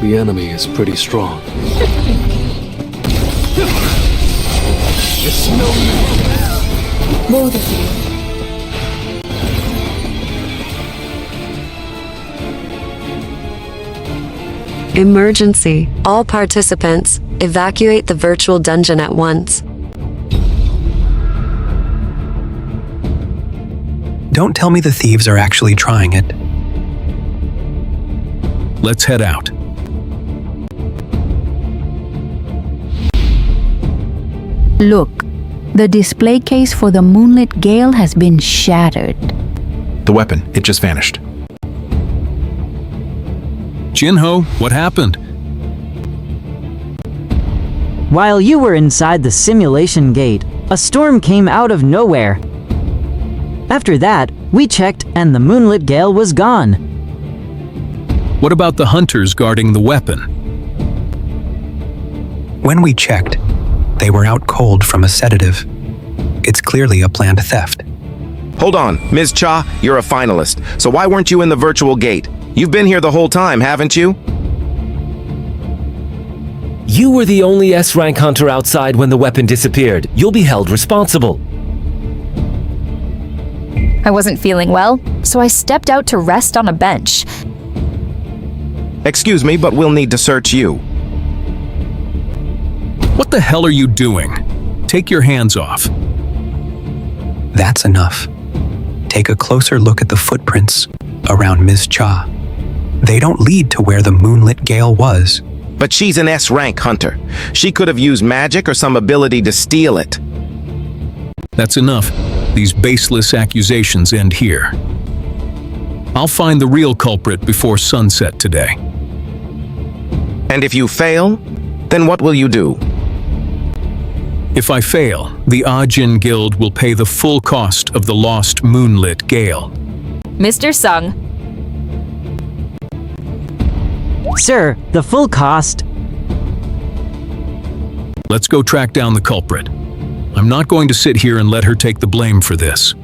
The enemy is pretty strong. Both of you. Emergency. All participants, evacuate the virtual dungeon at once. Don't tell me the thieves are actually trying it. Let's head out. Look, the display case for the Moonlit Gale has been shattered. The weapon, it just vanished. Jin-woo, what happened? While you were inside the simulation gate, a storm came out of nowhere. After that, we checked and the Moonlit Gale was gone. What about the hunters guarding the weapon? When we checked, they were out cold from a sedative. It's clearly a planned theft. Hold on, Ms. Cha, you're a finalist, so why weren't you in the virtual gate? You've been here the whole time, haven't you? You were the only S-rank hunter outside when the weapon disappeared. You'll be held responsible. I wasn't feeling well, so I stepped out to rest on a bench. Excuse me, but we'll need to search you. What the hell are you doing? Take your hands off. That's enough. Take a closer look at the footprints around Ms. Cha. They don't lead to where the Moonlit Gale was. But she's an S-rank hunter. She could have used magic or some ability to steal it. That's enough. These baseless accusations end here. I'll find the real culprit before sunset today. And if you fail, then what will you do? If I fail, the Ajin Guild will pay the full cost of the lost Moonlit Gale. Mr. Sung. Sir, the full cost. Let's go track down the culprit. I'm not going to sit here and let her take the blame for this.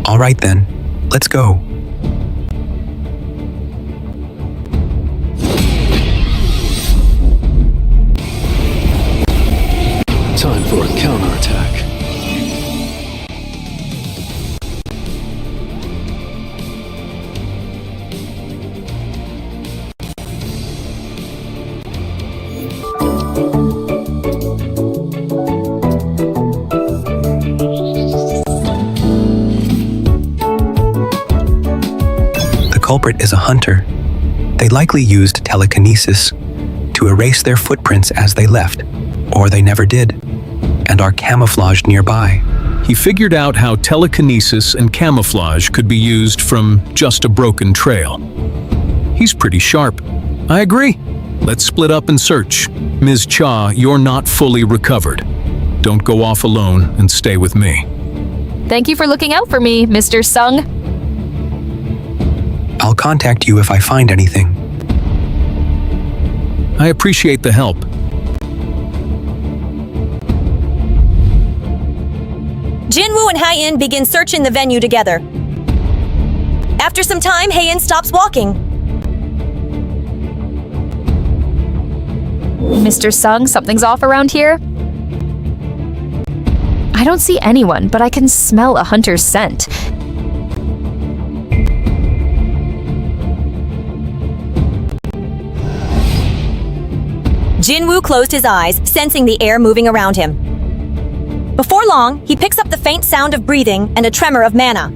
All right then, let's go. Time for a counterattack. The culprit is a hunter. They likely used telekinesis to erase their footprints as they left, or they never did, and are camouflaged nearby. He figured out how telekinesis and camouflage could be used from just a broken trail. He's pretty sharp. I agree. Let's split up and search. Ms. Cha, you're not fully recovered. Don't go off alone and stay with me. Thank you for looking out for me, Mr. Sung. I'll contact you if I find anything. I appreciate the help. Jin-woo and hae-in begin searching the venue together. After some time, hae-in stops walking. Mr. Sung, something's off around here? I don't see anyone, but I can smell a hunter's scent. Jin-woo closed his eyes, sensing the air moving around him. Before long, he picks up the faint sound of breathing and a tremor of mana.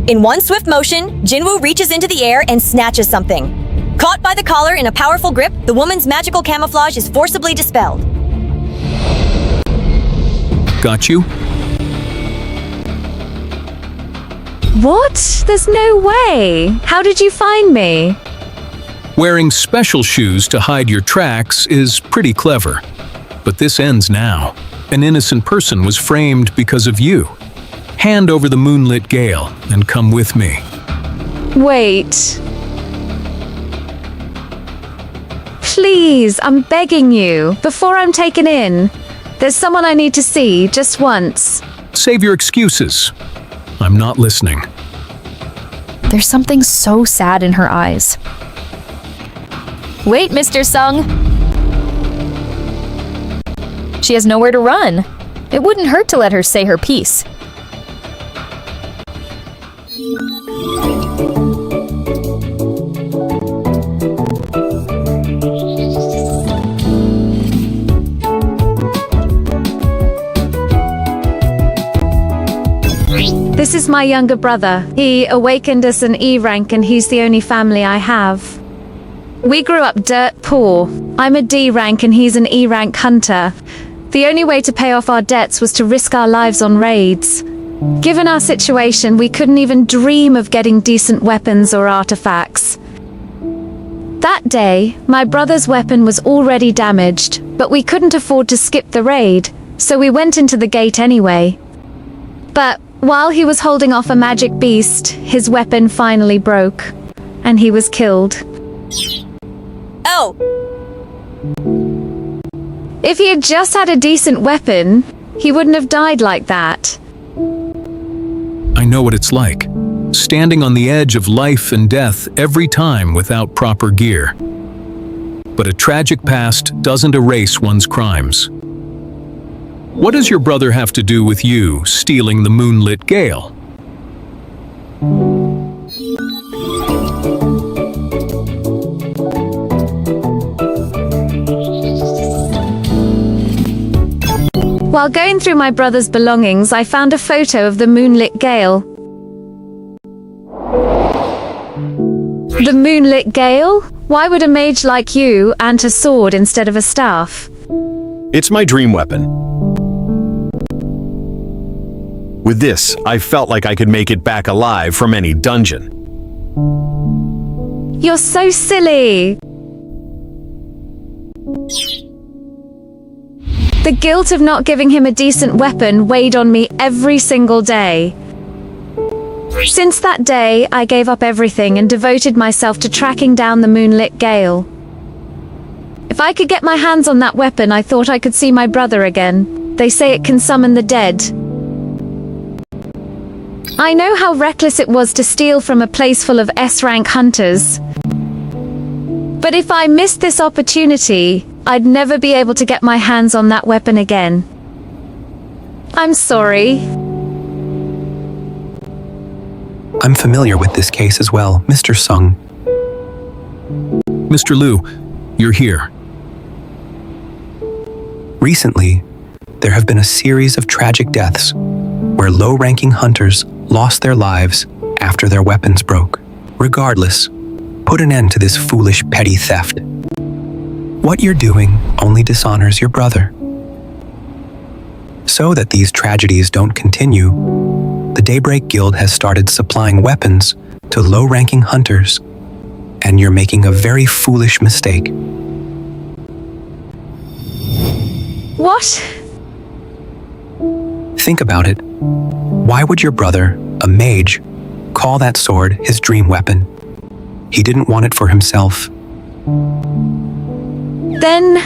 In one swift motion, Jin-woo reaches into the air and snatches something. Caught by the collar in a powerful grip, the woman's magical camouflage is forcibly dispelled. Got you? What? There's no way. How did you find me? Wearing special shoes to hide your tracks is pretty clever. But this ends now. An innocent person was framed because of you. Hand over the Moonlit Gale and come with me. Wait. Please, I'm begging you, before I'm taken in. There's someone I need to see, just once. Save your excuses. I'm not listening. There's something so sad in her eyes. Wait, Mr. Sung. She has nowhere to run. It wouldn't hurt to let her say her piece. This is my younger brother. He awakened us an E rank and he's the only family I have. We grew up dirt poor. I'm a D rank and he's an E rank hunter. The only way to pay off our debts was to risk our lives on raids. Given our situation, we couldn't even dream of getting decent weapons or artifacts. That day, my brother's weapon was already damaged, but we couldn't afford to skip the raid, so we went into the gate anyway. But while he was holding off a magic beast, his weapon finally broke, and he was killed. Oh! If he had just had a decent weapon, he wouldn't have died like that. I know what it's like. Standing on the edge of life and death every time without proper gear. But a tragic past doesn't erase one's crimes. What does your brother have to do with you stealing the moonlit gale? While going through my brother's belongings, I found a photo of the moonlit gale. The moonlit gale? Why would a mage like you ant a sword instead of a staff? It's my dream weapon. With this, I felt like I could make it back alive from any dungeon. You're so silly! The guilt of not giving him a decent weapon weighed on me every single day. Since that day, I gave up everything and devoted myself to tracking down the moonlit gale. If I could get my hands on that weapon, I thought I could see my brother again. They say it can summon the dead. I know how reckless it was to steal from a place full of S-rank hunters. But if I missed this opportunity, I'd never be able to get my hands on that weapon again. I'm sorry. I'm familiar with this case as well, Mr. Sung. Mr. Liu, you're here. Recently, there have been a series of tragic deaths where low-ranking hunters lost their lives after their weapons broke. Regardless, put an end to this foolish petty theft. What you're doing only dishonors your brother. So that these tragedies don't continue, the Daybreak Guild has started supplying weapons to low-ranking hunters, and you're making a very foolish mistake. What? Think about it. Why would your brother, a mage, call that sword his dream weapon? He didn't want it for himself. Then...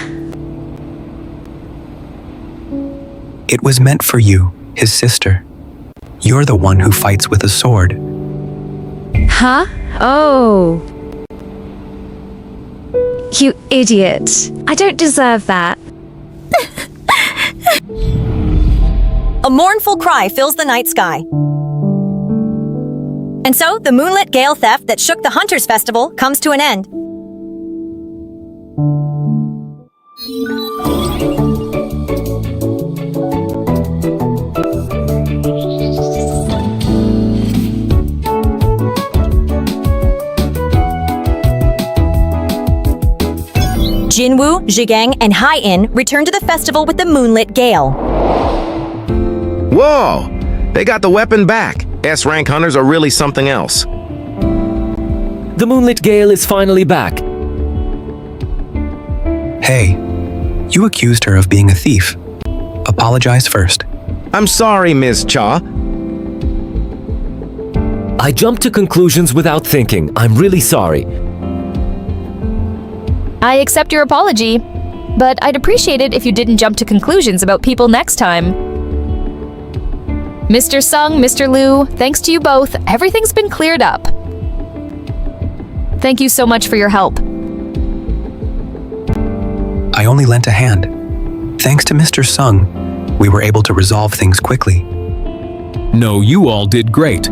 It was meant for you, his sister. You're the one who fights with a sword. Huh? Oh. You idiot. I don't deserve that. A mournful cry fills the night sky. And so, the moonlit gale theft that shook the Hunters Festival comes to an end. Jin-woo, Chugong, and hae-in return to the festival with the moonlit gale. Whoa! They got the weapon back. S-rank hunters are really something else. The moonlit gale is finally back. Hey, you accused her of being a thief. Apologize first. I'm sorry, Ms. Cha. I jumped to conclusions without thinking. I'm really sorry. I accept your apology, but I'd appreciate it if you didn't jump to conclusions about people next time. Mr. Sung, Mr. Liu, thanks to you both, everything's been cleared up. Thank you so much for your help. I only lent a hand. Thanks to Mr. Sung, we were able to resolve things quickly. No, you all did great.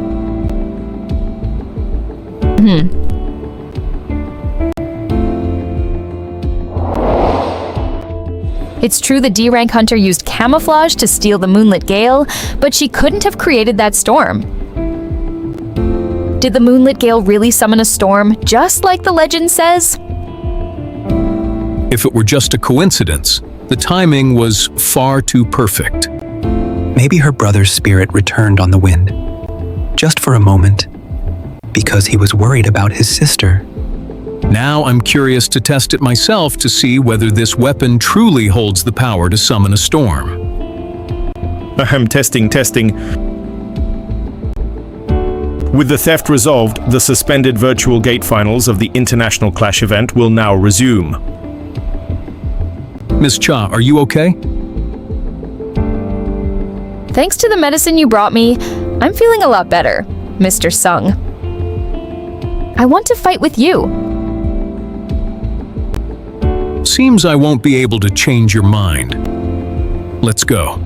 It's true the D-rank hunter used camouflage to steal the Moonlit Gale, but she couldn't have created that storm. Did the Moonlit Gale really summon a storm, just like the legend says? If it were just a coincidence, the timing was far too perfect. Maybe her brother's spirit returned on the wind, just for a moment, because he was worried about his sister. Now I'm curious to test it myself to see whether this weapon truly holds the power to summon a storm. Testing. With the theft resolved, the suspended virtual gate finals of the International Clash event will now resume. Ms. Cha, are you okay? Thanks to the medicine you brought me, I'm feeling a lot better, Mr. Sung. I want to fight with you. Seems I won't be able to change your mind. Let's go.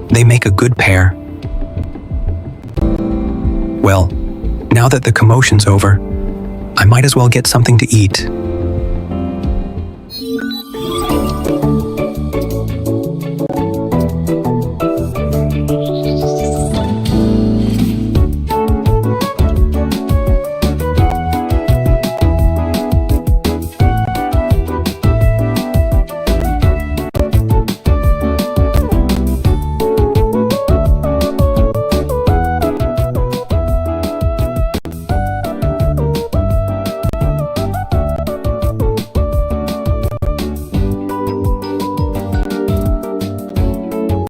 They make a good pair. Well, now that the commotion's over, I might as well get something to eat.